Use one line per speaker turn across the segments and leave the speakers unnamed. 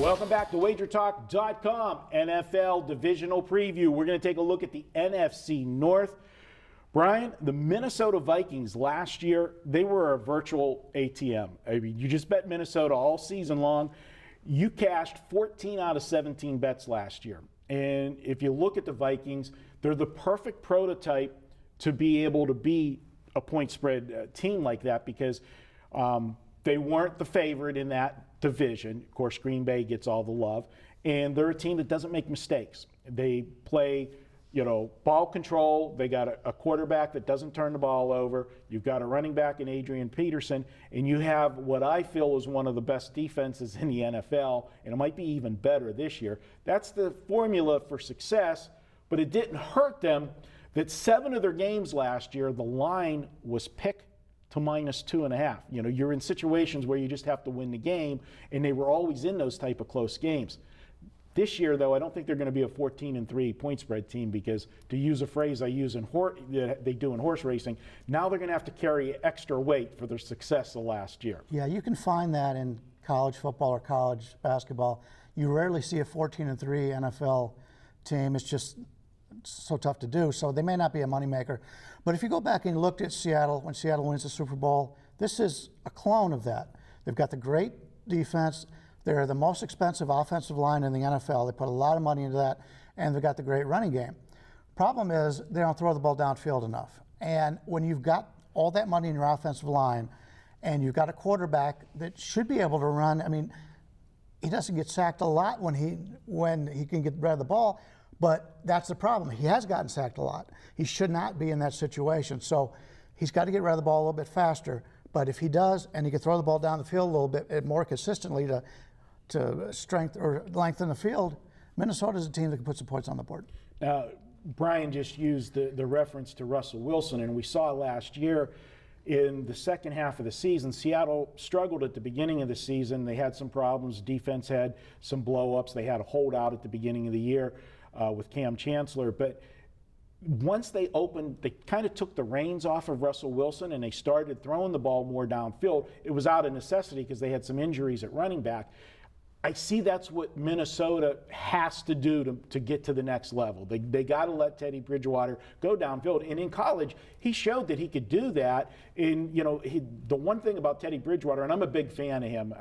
Welcome back to WagerTalk.com NFL Divisional Preview. We're going to take a look at the NFC North. Brian, the Minnesota Vikings last year, they were a virtual ATM. I mean, you just bet Minnesota all season long. You cashed 14 out of 17 bets last year. And if you look at the Vikings, they're the perfect prototype to be able to be a point spread team like that because they weren't the favorite in that division. Of course, Green Bay gets all the love. And they're a team that doesn't make mistakes. They play, ball control. They got a quarterback that doesn't turn the ball over. You've got a running back in Adrian Peterson. And you have what I feel is one of the best defenses in the NFL. And it might be even better this year. That's the formula for success. But it didn't hurt them that 7 of their games last year, the line was pick to -2.5. You're in situations where you just have to win the game, and they were always in those type of close games. This year, though, I don't think they're going to be a 14-3 point spread team because, to use a phrase I use they do in horse racing, now they're going to have to carry extra weight for their success of last year.
Yeah, you can find that in college football or college basketball. You rarely see a 14-3 NFL team. It's just so tough to do, so they may not be a moneymaker. But if you go back and look at Seattle, when Seattle wins the Super Bowl, this is a clone of that. They've got the great defense. They're the most expensive offensive line in the NFL. They put a lot of money into that, and they've got the great running game. Problem is, they don't throw the ball downfield enough. And when you've got all that money in your offensive line, and you've got a quarterback that should be able to run, I mean, he doesn't get sacked a lot when he can get rid of the ball, but that's the problem. He has gotten sacked a lot. He should not be in that situation. So he's got to get rid of the ball a little bit faster. But if he does, and he can throw the ball down the field a little bit more consistently to lengthen the field, Minnesota's a team that can put some points on the board.
Brian just used the reference to Russell Wilson, and we saw last year in the second half of the season, Seattle struggled at the beginning of the season. They had some problems. Defense had some blow-ups. They had a holdout at the beginning of the year with Cam Chancellor. But once they opened, they kind of took the reins off of Russell Wilson and they started throwing the ball more downfield. It was out of necessity because they had some injuries at running back. I see that's what Minnesota has to do to get to the next level. They got to let Teddy Bridgewater go downfield. And in college, he showed that he could do that. And, the one thing about Teddy Bridgewater, and I'm a big fan of him,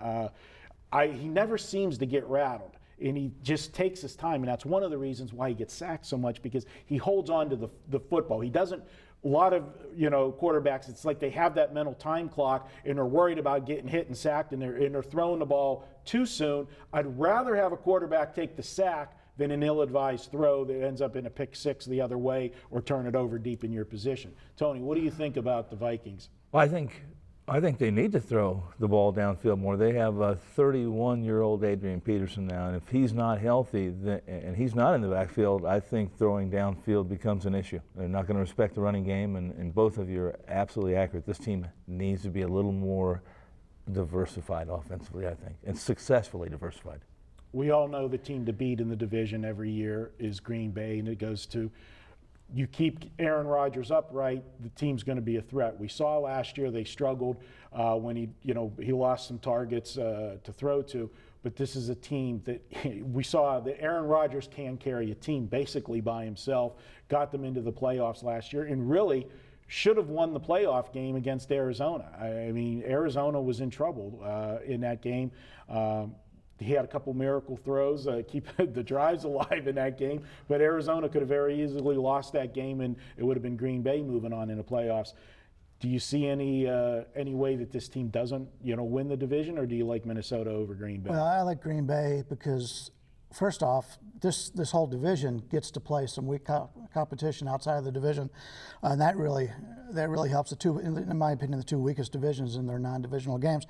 he never seems to get rattled. And he just takes his time. And that's one of the reasons why he gets sacked so much, because he holds on to the football. He doesn't. A lot of quarterbacks, it's like they have that mental time clock and they're worried about getting hit and sacked and they're throwing the ball too soon. I'd rather have a quarterback take the sack than an ill-advised throw that ends up in a pick six the other way or turn it over deep in your position. Tony, what do you think about the Vikings?
Well, I think they need to throw the ball downfield more. They have a 31-year-old Adrian Peterson now, and if he's not healthy and he's not in the backfield, I think throwing downfield becomes an issue. They're not going to respect the running game, and both of you are absolutely accurate. This team needs to be a little more diversified offensively, I think, and successfully diversified.
We all know the team to beat in the division every year is Green Bay, and it goes to you keep Aaron Rodgers upright, the team's going to be a threat. We saw last year they struggled when he lost some targets to throw to, but this is a team that we saw that Aaron Rodgers can carry a team basically by himself, got them into the playoffs last year, and really should have won the playoff game against Arizona. I mean, Arizona was in trouble in that game. He had a couple miracle throws, keep the drives alive in that game, but Arizona could have very easily lost that game, and it would have been Green Bay moving on in the playoffs. Do you see any way that this team doesn't, win the division, or do you like Minnesota over Green Bay?
Well, I like Green Bay because, first off, this whole division gets to play some weak competition outside of the division, and that really helps the two, in my opinion, the two weakest divisions in their non-divisional games.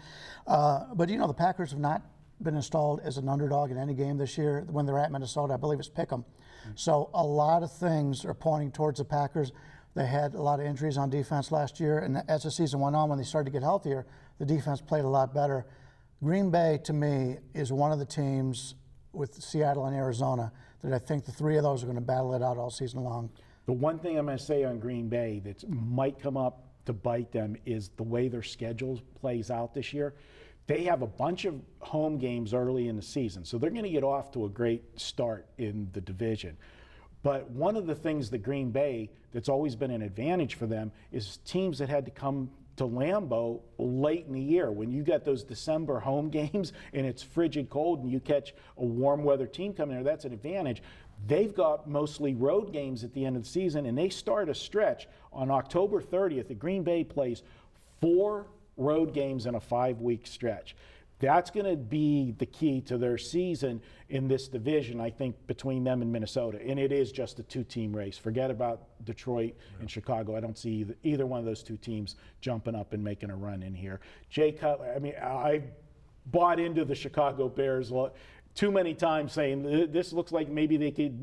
But the Packers have not been installed as an underdog in any game this year. When they're at Minnesota, I believe it's pick 'em. So a lot of things are pointing towards the Packers. They had a lot of injuries on defense last year, and as the season went on, when they started to get healthier, the defense played a lot better. Green Bay, to me, is one of the teams with Seattle and Arizona that I think the three of those are going to battle it out all season long.
The one thing I'm going to say on Green Bay that might come up to bite them is the way their schedule plays out this year. they have a bunch of home games early in the season, so they're going to get off to a great start in the division. But one of the things that Green Bay that's always been an advantage for them is teams that had to come to Lambeau late in the year. When you got those December home games and it's frigid cold and you catch a warm weather team coming there, that's an advantage. They've got mostly road games at the end of the season, and they start a stretch on October 30th. The Green Bay plays 4 road games in a 5-week stretch. That's going to be the key to their season in this division, I think, between them and Minnesota. And it is just a 2-team race. Forget about Detroit and Chicago. I don't see either one of those 2 teams jumping up and making a run in here. Jay Cutler, I mean, I bought into the Chicago Bears too many times saying this looks like maybe they could,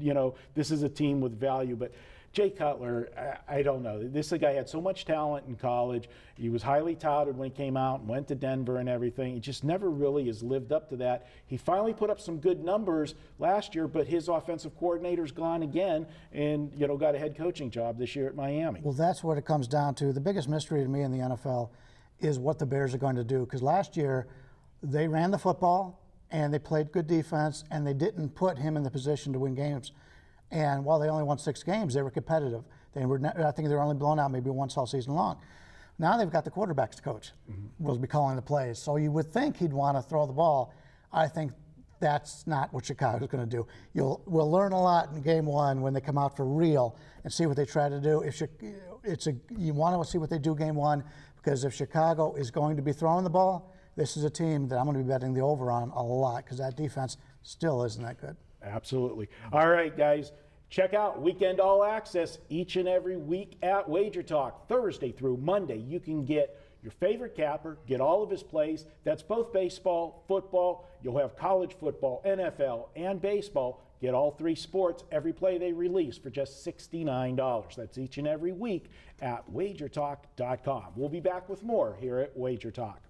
this is a team with value. But Jay Cutler, I don't know. This guy had so much talent in college. He was highly touted when he came out and went to Denver and everything. He just never really has lived up to that. He finally put up some good numbers last year, but his offensive coordinator's gone again and, got a head coaching job this year at Miami.
Well, that's what it comes down to. The biggest mystery to me in the NFL is what the Bears are going to do, because last year they ran the football and they played good defense and they didn't put him in the position to win games. And while they only won 6 games, they were competitive. I think they were only blown out maybe once all season long. Now they've got the quarterbacks coach, will be calling the plays. So you would think he'd want to throw the ball. I think that's not what Chicago's going to do. We'll learn a lot in game 1 when they come out for real and see what they try to do. You want to see what they do game 1, because if Chicago is going to be throwing the ball, this is a team that I'm going to be betting the over on a lot, because that defense still isn't that good.
Absolutely. All right, guys. Check out Weekend All Access each and every week at Wager Talk. Thursday through Monday, you can get your favorite capper, get all of his plays. That's both baseball, football. You'll have college football, NFL, and baseball. Get all 3 sports, every play they release for just $69. That's each and every week at wagertalk.com. We'll be back with more here at Wager Talk.